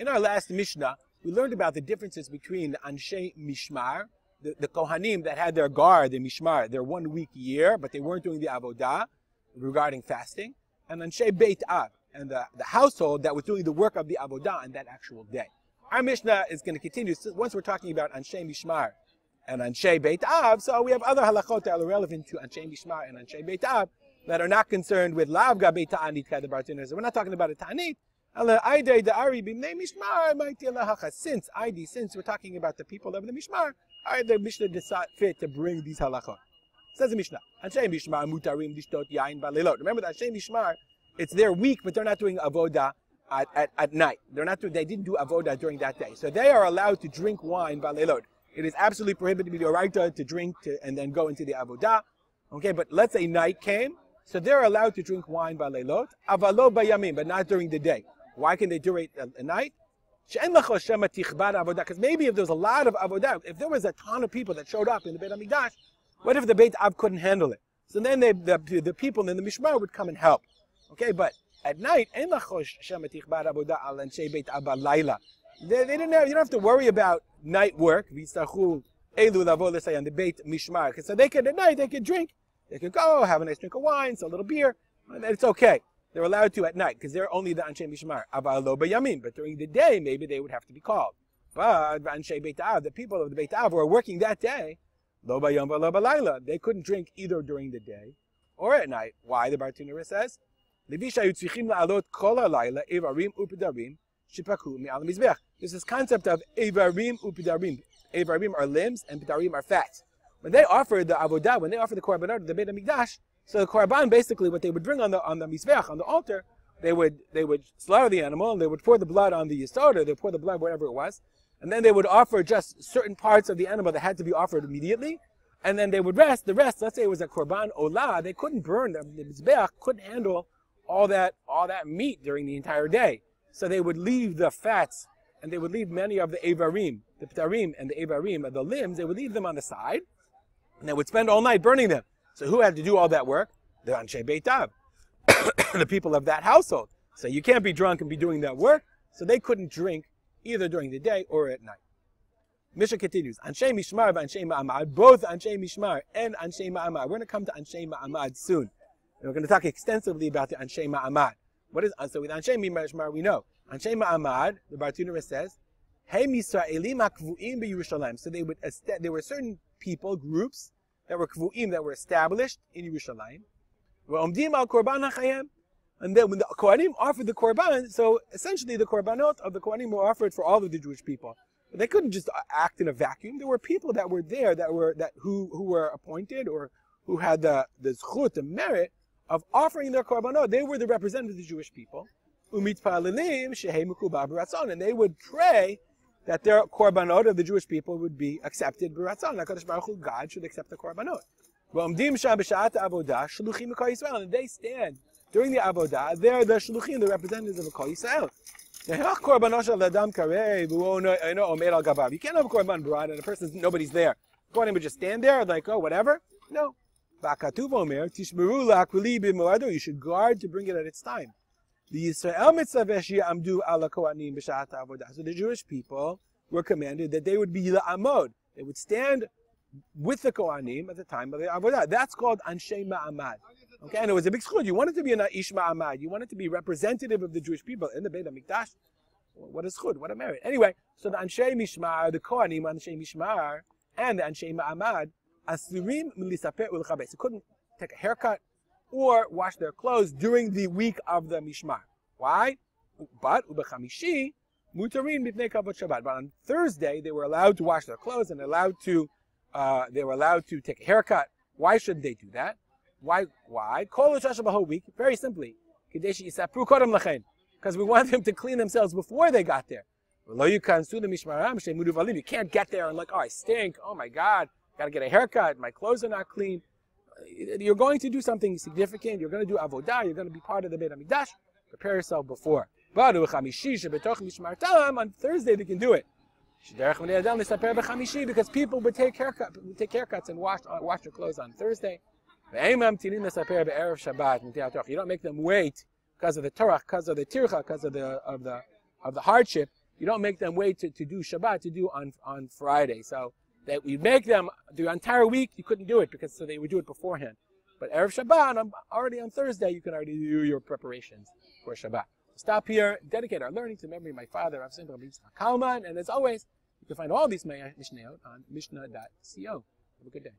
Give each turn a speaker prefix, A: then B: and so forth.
A: In our last Mishnah, we learned about the differences between the Anshe Mishmar, the Kohanim that had their guard, the Mishmar, their 1 week year, but they weren't doing the avodah regarding fasting, and Anshe Beit Av, and the household that was doing the work of the avodah on that actual day. Our Mishnah is going to continue. So once we're talking about Anshe Mishmar and Anshe Beit Av, so we have other halachot that are relevant to Anshe Mishmar and Anshe Beit Av that are not concerned with lavga Beit Taanit kind of barteners. We're not talking about a Taanit. Since we're talking about the people of the Mishmar, the Mishnah decided fit to bring these halachot. Says the Mishnah, Anshe Mishmar mutarim dishtot yain balilot. Remember that Anshe Mishmar, it's their week, but they're not doing avodah at night. They didn't do avodah during that day. So they are allowed to drink wine balilot. It is absolutely prohibited to drink and then go into the avodah. Okay, but let's say night came, so they're allowed to drink wine balilot, avalo bayamim, but not during the day. Why can they do it at night? Because maybe if there's a lot of avodah, if there was a ton of people that showed up in the Beit Hamikdash, what if the Beit Av couldn't handle it? So then the people in the Mishmar would come and help. Okay, but at night, they didn't have, you don't have to worry about night work. On the Beit Mishmar. So they could, at night, they could drink. They could go, have a nice drink of wine, a little beer. And it's okay. They're allowed to at night, because they're only the Anshe Mishmar. But during the day, maybe they would have to be called. But Anshe Beit Av, the people of the Beit Av who are working that day, lo bayom v'lo balayla, they couldn't drink either during the day or at night. Why? The Bartenura says, there's this concept of Eivarim u'Pidarim. Eivarim are limbs and Pidarim are fat. When they offered the avodah, when they offered the korbanot to the Beit Hamikdash, so the korban, basically what they would bring on the mizbeach, on the altar, they would slaughter the animal and they would pour the blood on the yisod, or they would pour the blood wherever it was, and then they would offer just certain parts of the animal that had to be offered immediately, and then they would rest. The rest, let's say it was a korban olah, they couldn't burn the mizbeach, couldn't handle all that meat during the entire day. So they would leave the fats, and they would leave many of the Eivarim, the Ptarim and the Eivarim, the limbs, they would leave them on the side, and they would spend all night burning them. So who had to do all that work? The Anshe Beit Av, the people of that household. So you can't be drunk and be doing that work, so they couldn't drink either during the day or at night. Mishnah continues, Anshe Mishmar and Anshe Ma'amad, both Anshe Mishmar and Anshe Ma'amad. We're going to come to Anshe Ma'amad soon. And we're going to talk extensively about the Anshe Ma'amad. So with Anshe Mishmar, we know. Anshe Ma'amad, the Bartenura says, Hey Misraelim HaKvu'im BeYerushalayim. So there were certain people, groups, that were kvu'im, that were established in Yerushalayim. And then when the Kohanim offered the korban, so essentially the korbanot of the Kohanim were offered for all of the Jewish people. But they couldn't just act in a vacuum. There were people that were there who were appointed or who had the zchut, the merit of offering their korbanot. They were the representatives of the Jewish people. And they would pray that their korbanot of the Jewish people would be accepted. HaKadosh Baruch Hu, God, should accept the korbanot. And they stand during the avodah. They're the shluchim, the representatives of Kol Yisrael. You can't have a korban brought and nobody's there. The Kohanim would just stand there like, oh, whatever. No. You should guard to bring it at its time. So the Jewish people were commanded that they would be la'amod. They would stand with the Kohanim at the time of the avodah. That's called Anshe Ma'amad. Okay, and it was a big schud. You wanted to be an Ish Ma'amad. You wanted to be representative of the Jewish people in the Beit Hamikdash. What a schud, what a merit. Anyway, so the Anshe Mishmar, the Kohanim, Anshe Mishmar, and the Anshe Ma'amad, Asurim Milisaper Ulchabes. They couldn't take a haircut or wash their clothes during the week of the Mishmar. Why? But ubechamishi mutarin b'pnei kavod Shabbat. But on Thursday they were allowed to wash their clothes and they were allowed to take a haircut. Why should they do that? Why? Kol the whole week. Very simply, because we want them to clean themselves before they got there. You can't get there and like, oh, I stink. Oh my God, got to get a haircut. My clothes are not clean. You're going to do something significant. You're going to do avodah. You're going to be part of the Beit Hamikdash. Prepare yourself before. But on Thursday they can do it. Because people would take haircuts and wash their clothes on Thursday. You don't make them wait because of the torah, because of the tircha, because of the hardship. you don't make them wait to do Shabbat to do on Friday. So that we make them the entire week, you couldn't do it because so they would do it beforehand. But Erev Shabbat, already on Thursday, you can already do your preparations for Shabbat. Stop here, dedicate our learning to the memory of my father, Rav Simcha Kalman, and as always, you can find all these Mishnayot on mishnah.co. Have a good day.